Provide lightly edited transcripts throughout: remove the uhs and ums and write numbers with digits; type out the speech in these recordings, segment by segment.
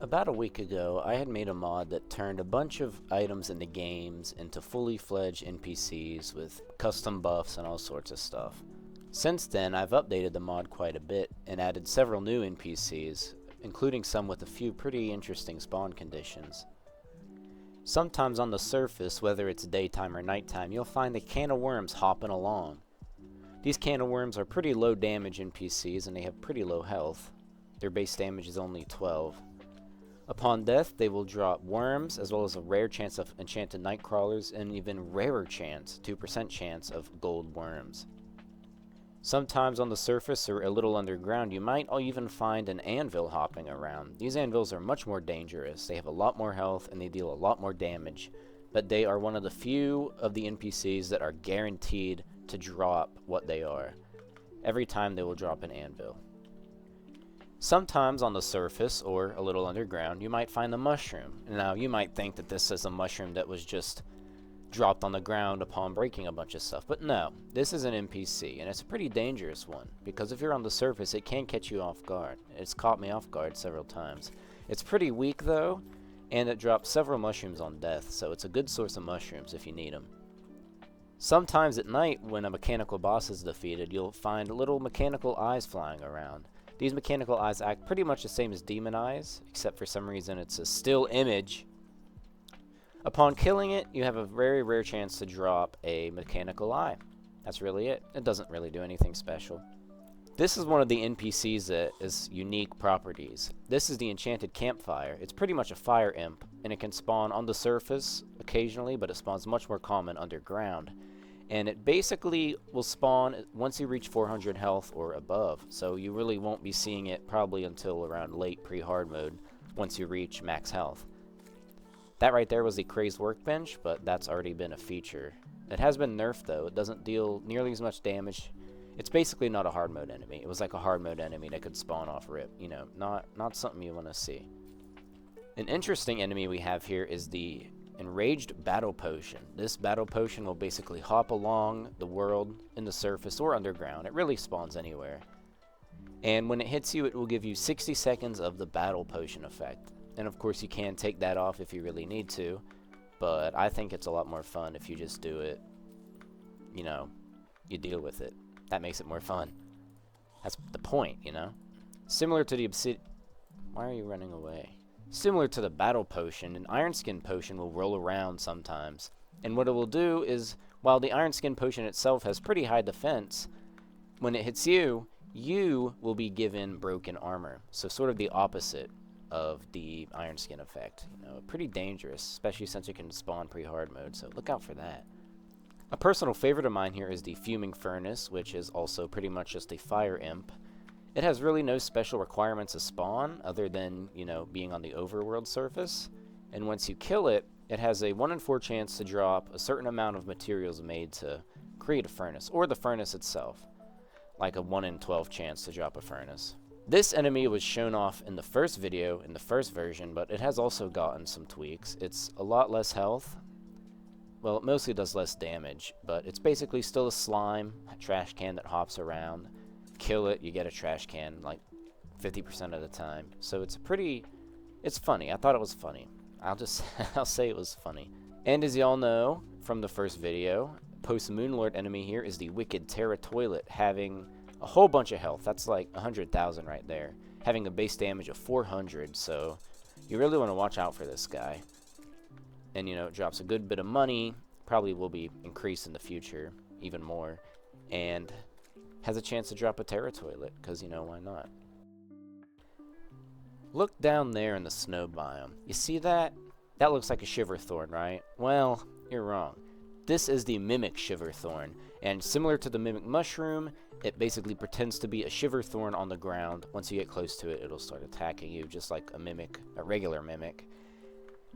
About a week ago, I had made a mod that turned a bunch of items in the games into fully fledged NPCs with custom buffs and all sorts of stuff. Since then, I've updated the mod quite a bit and added several new NPCs, including some with a few pretty interesting spawn conditions. Sometimes on the surface, whether it's daytime or nighttime, you'll find the can of worms hopping along. These can of worms are pretty low damage NPCs and they have pretty low health. Their base damage is only 12. Upon death, they will drop worms, as well as a rare chance of enchanted nightcrawlers, and an even rarer chance, 2% chance, of gold worms. Sometimes on the surface or a little underground, you might even find an anvil hopping around. These anvils are much more dangerous, they have a lot more health, and they deal a lot more damage, but they are one of the few of the NPCs that are guaranteed to drop what they are. Every time they will drop an anvil. Sometimes on the surface, or a little underground, you might find a mushroom. Now, you might think that this is a mushroom that was just dropped on the ground upon breaking a bunch of stuff, but no, this is an NPC, and it's a pretty dangerous one, because if you're on the surface, it can catch you off guard. It's caught me off guard several times. It's pretty weak, though, and it drops several mushrooms on death, so it's a good source of mushrooms if you need them. Sometimes at night, when a mechanical boss is defeated, you'll find little mechanical eyes flying around. These mechanical eyes act pretty much the same as demon eyes, except for some reason it's a still image. Upon killing it, you have a very rare chance to drop a mechanical eye. That's really it. It doesn't really do anything special. This is one of the NPCs that is unique properties. This is the enchanted campfire. It's pretty much a fire imp, and it can spawn on the surface occasionally, but it spawns much more common underground. And it basically will spawn once you reach 400 health or above, so you really won't be seeing it probably until around late pre-hard mode once you reach max health. That right there was the Crazed Workbench, but that's already been a feature. It has been nerfed though. It doesn't deal nearly as much damage. It's basically not a hard mode enemy. It was like a hard mode enemy that could spawn off rip. You know, not something you want to see. An interesting enemy we have here is the Enraged Battle Potion. This Battle Potion will basically hop along the world in the surface or underground. It really spawns anywhere. And when it hits you, it will give you 60 seconds of the Battle Potion effect. And of course you can take that off if you really need to, but I think it's a lot more fun if you just do it, you know, you deal with it. That makes it more fun. That's the point, you know? Similar to the Obsidian... Why are you running away? Similar to the Battle Potion, an Iron Skin Potion will roll around sometimes. And what it will do is, while the Iron Skin Potion itself has pretty high defense, when it hits you, you will be given broken armor. So sort of the opposite of the Iron Skin effect. You know, pretty dangerous, especially since you can spawn pre-hard mode, so look out for that. A personal favorite of mine here is the Fuming Furnace, which is also pretty much just a fire imp. It has really no special requirements to spawn, other than, you know, being on the overworld surface. And once you kill it, it has a 1 in 4 chance to drop a certain amount of materials made to create a furnace, or the furnace itself. Like a 1 in 12 chance to drop a furnace. This enemy was shown off in the first video, in the first version, but it has also gotten some tweaks. It's a lot less health. Well, it mostly does less damage, but it's basically still a slime, a trash can that hops around. Kill it, you get a trash can like 50% of the time. So it's funny. I thought it was funny. I'll say it was funny. And as y'all know from the first video, post-Moonlord enemy here is the Wicked Terra Toilet, having a whole bunch of health. That's like 100,000 right there. Having a base damage of 400, so you really want to watch out for this guy. And you know, it drops a good bit of money, probably will be increased in the future, even more. And has a chance to drop a Terra Toilet, because, you know, why not? Look down there in the snow biome. You see that? That looks like a Shiverthorn, right? Well, you're wrong. This is the Mimic Shiverthorn, and similar to the Mimic Mushroom, it basically pretends to be a Shiverthorn on the ground. Once you get close to it, it'll start attacking you, just like a mimic, a regular mimic.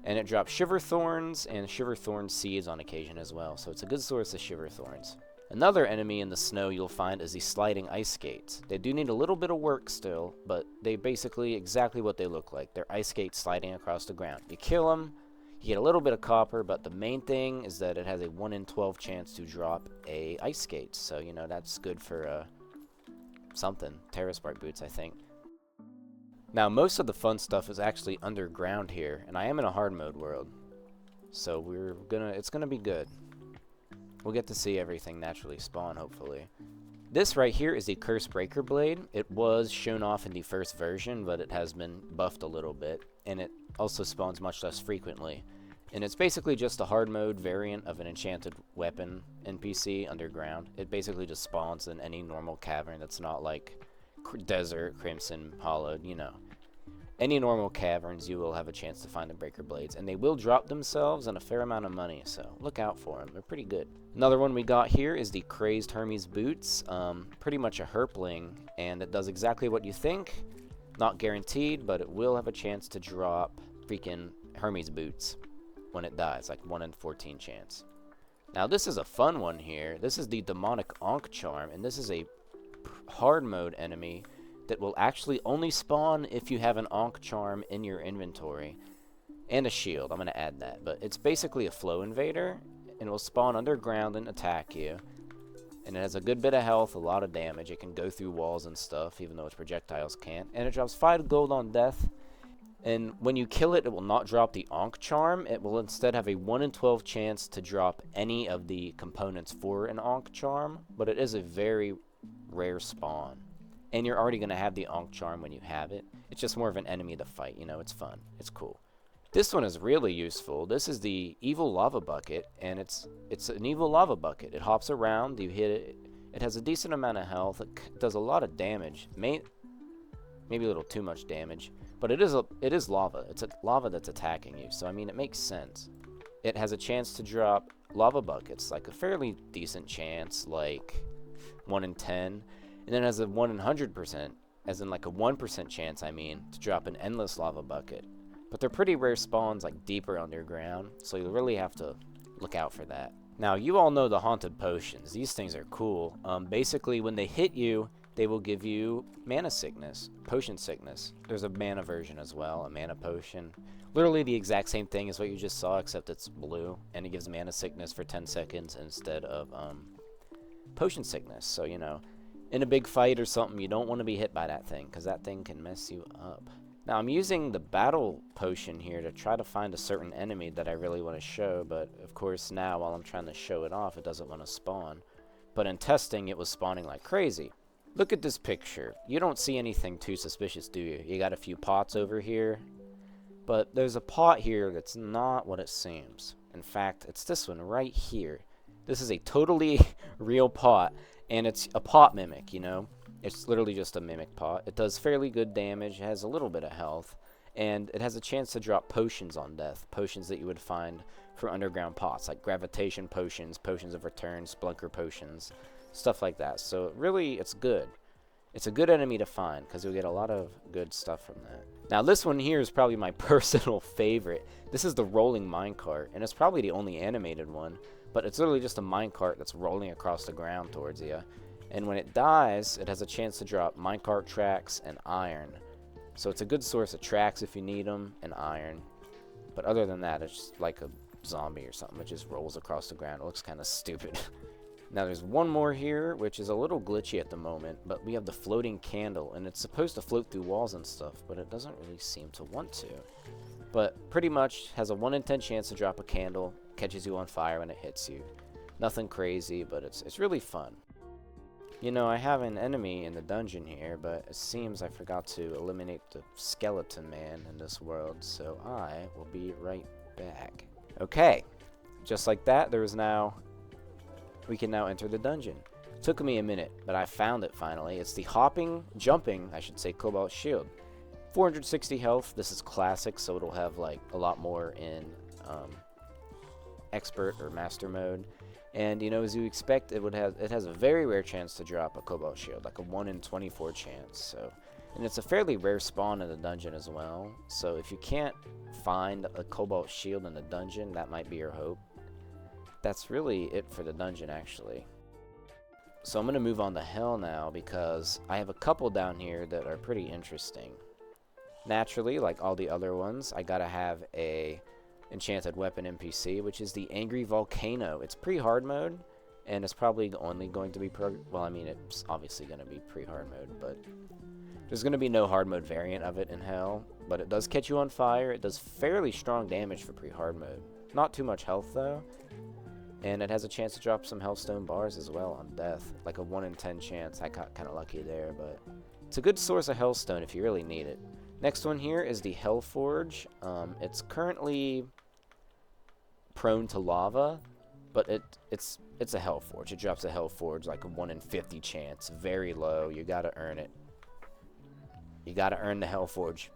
And it drops Shiverthorns and Shiverthorn seeds on occasion as well, so it's a good source of Shiverthorns. Another enemy in the snow you'll find is the sliding ice skates. They do need a little bit of work still, but they basically exactly what they look like. They're ice skates sliding across the ground. You kill them, you get a little bit of copper, but the main thing is that it has a 1 in 12 chance to drop a ice skate. So, you know, that's good for something. Terra Spark boots, I think. Now, most of the fun stuff is actually underground here, and I am in a hard mode world. So it's gonna be good. We'll get to see everything naturally spawn, hopefully. This right here is the Cursed Breaker Blade. It was shown off in the first version, but it has been buffed a little bit, and it also spawns much less frequently. And it's basically just a hard mode variant of an enchanted weapon NPC underground. It basically just spawns in any normal cavern that's not like Desert, Crimson, Hollowed, you know. Any normal caverns, you will have a chance to find the Breaker Blades, and they will drop themselves and a fair amount of money, so look out for them. They're pretty good. Another one we got here is the Crazed Hermes Boots. Pretty much a herpling, and it does exactly what you think. Not guaranteed, but it will have a chance to drop freaking Hermes Boots when it dies, like 1 in 14 chance. Now this is a fun one here. This is the Demonic Ankh Charm, and this is a hard mode enemy that will actually only spawn if you have an Ankh Charm in your inventory. And a shield, I'm going to add that. But it's basically a flow invader, and it will spawn underground and attack you. And it has a good bit of health, a lot of damage. It can go through walls and stuff, even though its projectiles can't. And it drops 5 gold on death. And when you kill it, it will not drop the Ankh Charm. It will instead have a 1 in 12 chance to drop any of the components for an Ankh Charm. But it is a very rare spawn. And you're already going to have the Ankh Charm when you have it. It's just more of an enemy to fight, you know, it's fun. It's cool. This one is really useful. This is the Evil Lava Bucket, and it's an evil lava bucket. It hops around, you hit it. It has a decent amount of health. It does a lot of damage. Maybe a little too much damage. But it is lava. It's a lava that's attacking you, so I mean, it makes sense. It has a chance to drop lava buckets, like a fairly decent chance, like 1 in 10. And then it has a 1 in 100%, as in like a 1% chance, I mean, to drop an endless lava bucket. But they're pretty rare spawns, like deeper underground, so you really have to look out for that. Now, you all know the Haunted Potions. These things are cool. Basically, when they hit you, they will give you mana sickness, potion sickness. There's a mana version as well, a mana potion. Literally the exact same thing as what you just saw, except it's blue, and it gives mana sickness for 10 seconds instead of potion sickness. So, you know, in a big fight or something, you don't want to be hit by that thing, because that thing can mess you up. Now, I'm using the battle potion here to try to find a certain enemy that I really want to show, but of course now, while I'm trying to show it off, it doesn't want to spawn. But in testing, it was spawning like crazy. Look at this picture. You don't see anything too suspicious, do you? You got a few pots over here, but there's a pot here that's not what it seems. In fact, it's this one right here. This is a totally real pot, and it's a pot mimic, you know? It's literally just a mimic pot. It does fairly good damage, it has a little bit of health, and it has a chance to drop potions on death. Potions that you would find for underground pots, like gravitation potions, potions of return, splunker potions, stuff like that. So really, it's good. It's a good enemy to find, because you'll get a lot of good stuff from that. Now, this one here is probably my personal favorite. This is the rolling minecart, and it's probably the only animated one, but it's literally just a minecart that's rolling across the ground towards you. And when it dies, it has a chance to drop minecart tracks and iron. So it's a good source of tracks if you need them, and iron. But other than that, it's just like a zombie or something. It just rolls across the ground. It looks kind of stupid. Now there's one more here, which is a little glitchy at the moment, but we have the floating candle, and it's supposed to float through walls and stuff, but it doesn't really seem to want to. But pretty much has a 1 in 10 chance to drop a candle, catches you on fire when it hits you. Nothing crazy, but it's really fun. You know, I have an enemy in the dungeon here, but it seems I forgot to eliminate the skeleton man in this world, so I will be right back. Okay, just like that, we can now enter the dungeon. Took me a minute, but I found it finally. It's the jumping, Cobalt Shield. 460 health. This is classic, so it'll have like a lot more in expert or master mode. And you know, as you expect, it has a very rare chance to drop a Cobalt Shield, like a 1 in 24 chance. So, and it's a fairly rare spawn in the dungeon as well. So if you can't find a Cobalt Shield in the dungeon, that might be your hope. That's really it for the dungeon, actually. So I'm going to move on to Hell now, because I have a couple down here that are pretty interesting. Naturally, like all the other ones, I gotta have a enchanted weapon NPC, which is the Angry Volcano. It's pre-hard mode, and it's probably only going to be well, I mean, it's obviously going to be pre-hard mode, but There's going to be no hard mode variant of it in Hell, but it does catch you on fire. It does fairly strong damage for pre-hard mode. Not too much health, though. And it has a chance to drop some Hellstone bars as well on death. Like a 1 in 10 chance. I got kind of lucky there, but it's a good source of Hellstone if you really need it. Next one here is the Hellforge. It's currently prone to lava, but it's a Hellforge. It drops a Hellforge like a 1 in 50 chance. Very low. You gotta earn it. You gotta earn the Hellforge.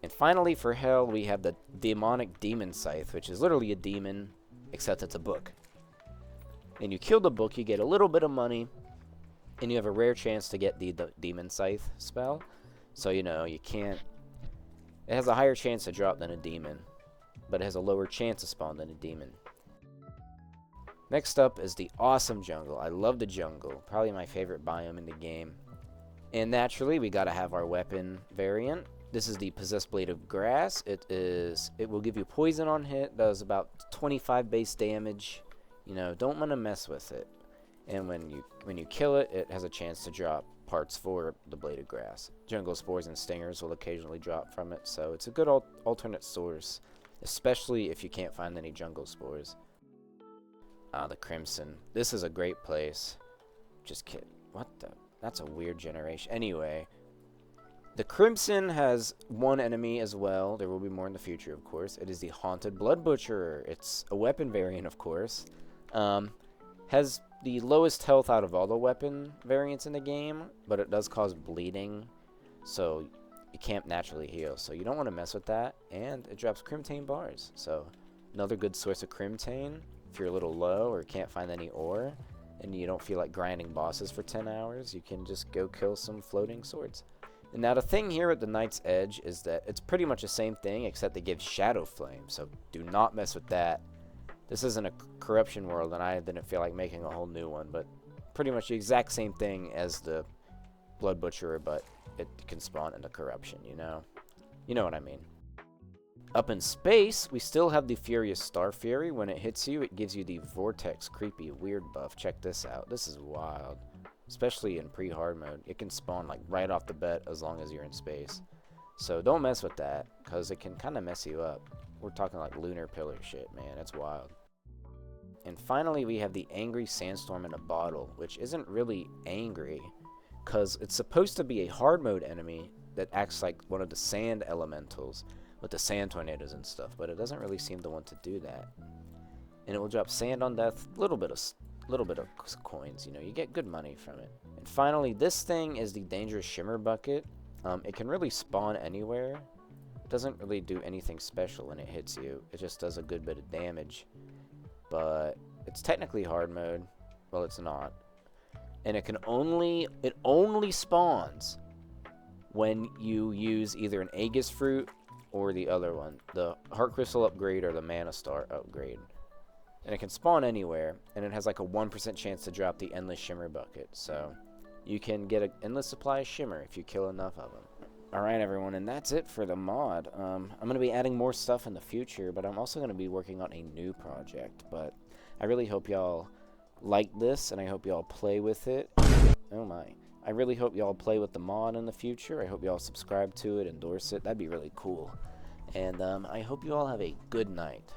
And finally, for Hell, we have the Demonic Demon Scythe, which is literally a demon, except it's a book. And you kill the book, you get a little bit of money, and you have a rare chance to get the Demon Scythe spell. So, you know, you can't... It has a higher chance to drop than a demon, but it has a lower chance to spawn than a demon. Next up is the awesome jungle. I love the jungle. Probably my favorite biome in the game. And naturally, we gotta have our weapon variant. This is the Possessed Blade of Grass. It will give you poison on hit, does about 25 base damage. You know, don't want to mess with it. And when you kill it, it has a chance to drop parts for the Blade of Grass. Jungle Spores and Stingers will occasionally drop from it, so it's a good alternate source, especially if you can't find any Jungle Spores. The Crimson. This is a great place. Just kidding. What the? That's a weird generation. Anyway, the Crimson has one enemy as well. There will be more in the future, of course. It is the Haunted Blood Butcher. It's a weapon variant, of course. Has the lowest health out of all the weapon variants in the game, but it does cause bleeding, so you can't naturally heal. So you don't want to mess with that, and it drops Crimtane bars. So another good source of Crimtane if you're a little low or can't find any ore, and you don't feel like grinding bosses for 10 hours, you can just go kill some floating swords. And now the thing here at the Night's Edge is that it's pretty much the same thing, except they give Shadow Flame, so do not mess with that. This isn't a corruption world, and I didn't feel like making a whole new one, but pretty much the exact same thing as the Blood Butcher, but it can spawn into corruption, you know? You know what I mean. Up in space, we still have the Furious Star Fury. When it hits you, it gives you the Vortex Creepy Weird buff. Check this out. This is wild. Especially in pre-hard mode. It can spawn like right off the bat as long as you're in space. So don't mess with that, because it can kind of mess you up. We're talking like lunar pillar shit, man. It's wild. And finally, we have the Angry Sandstorm in a Bottle, which isn't really angry, because it's supposed to be a hard mode enemy that acts like one of the sand elementals with the sand tornadoes and stuff, but it doesn't really seem to want to do that. And it will drop sand on death, a little bit of coins, you know, you get good money from it. And finally, this thing is the Dangerous Shimmer Bucket. It can really spawn anywhere. It doesn't really do anything special when it hits you. It just does a good bit of damage. But it's technically hard mode. Well, it's not. And it only spawns when you use either an Aegis Fruit or the other one, the Heart Crystal upgrade or the Mana Star upgrade. And it can spawn anywhere, and it has like a 1% chance to drop the Endless Shimmer Bucket. So you can get an endless supply of Shimmer if you kill enough of them. Alright everyone, and that's it for the mod. I'm going to be adding more stuff in the future, but I'm also going to be working on a new project. But I really hope y'all like this, and I hope y'all play with it. Oh my. I really hope y'all play with the mod in the future. I hope y'all subscribe to it, endorse it. That'd be really cool. And I hope you all have a good night.